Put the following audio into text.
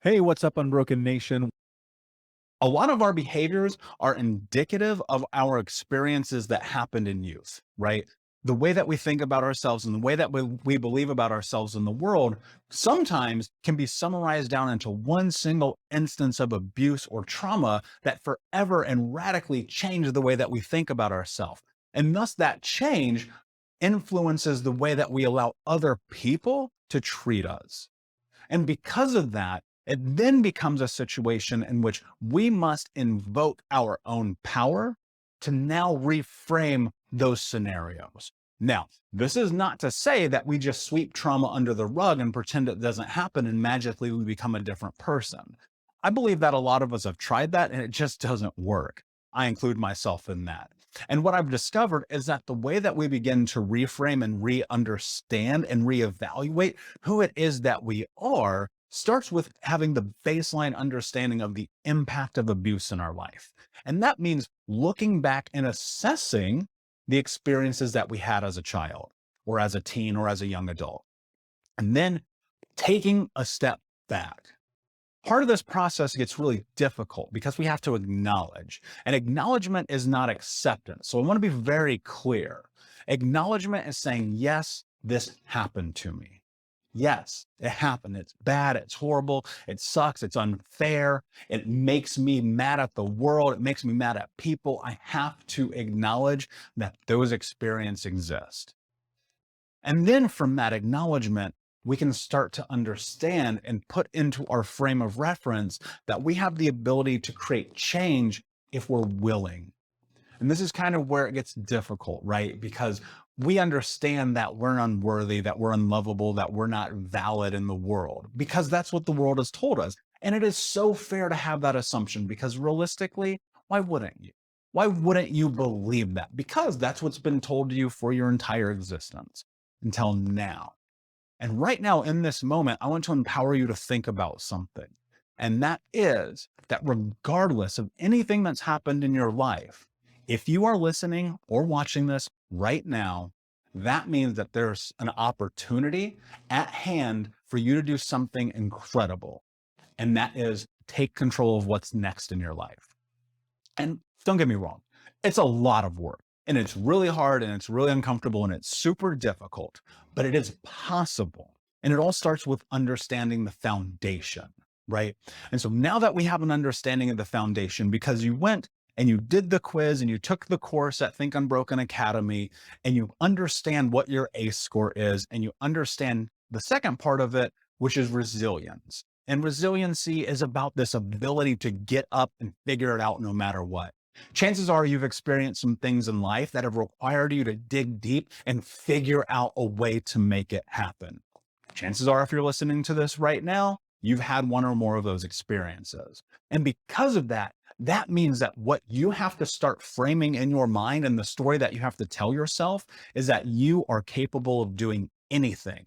Hey, what's up, Unbroken Nation? A lot of our behaviors are indicative of our experiences that happened in youth, right? The way that we think about ourselves and the way that we believe about ourselves in the world sometimes can be summarized down into one single instance of abuse or trauma that forever and radically changed the way that we think about ourselves. And thus, that change influences the way that we allow other people to treat us. And because of that, it then becomes a situation in which we must invoke our own power to now reframe those scenarios. Now, this is not to say that we just sweep trauma under the rug and pretend it doesn't happen and magically we become a different person. I believe that a lot of us have tried that and it just doesn't work. I include myself in that. And what I've discovered is that the way that we begin to reframe and re-understand and reevaluate who it is that we are starts with having the baseline understanding of the impact of abuse in our life. And that means looking back and assessing the experiences that we had as a child or as a teen or as a young adult, and then taking a step back. Part of this process gets really difficult because we have to acknowledge, and acknowledgement is not acceptance. So I want to be very clear. Acknowledgement is saying, yes, this happened to me. Yes, it happened. It's bad. It's horrible. It sucks. It's unfair. It makes me mad at the world. It makes me mad at people. I have to acknowledge that those experiences exist. And then from that acknowledgement, we can start to understand and put into our frame of reference that we have the ability to create change if we're willing. And this is kind of where it gets difficult, right? Because we understand that we're unworthy, that we're unlovable, that we're not valid in the world, because that's what the world has told us. And it is so fair to have that assumption because realistically, why wouldn't you? Why wouldn't you believe that? Because that's what's been told to you for your entire existence until now. And right now, in this moment, I want to empower you to think about something. And that is that regardless of anything that's happened in your life, if you are listening or watching this right now, that means that there's an opportunity at hand for you to do something incredible. And that is take control of what's next in your life. And don't get me wrong, it's a lot of work and it's really hard and it's really uncomfortable and it's super difficult, but it is possible. And it all starts with understanding the foundation, right? And so now that we have an understanding of the foundation, because you went and you did the quiz and you took the course at Think Unbroken Academy and you understand what your ACE score is and you understand the second part of it, which is resilience. And resiliency is about this ability to get up and figure it out no matter what. Chances are you've experienced some things in life that have required you to dig deep and figure out a way to make it happen. Chances are, if you're listening to this right now, you've had one or more of those experiences. And because of that, that means that what you have to start framing in your mind and the story that you have to tell yourself is that you are capable of doing anything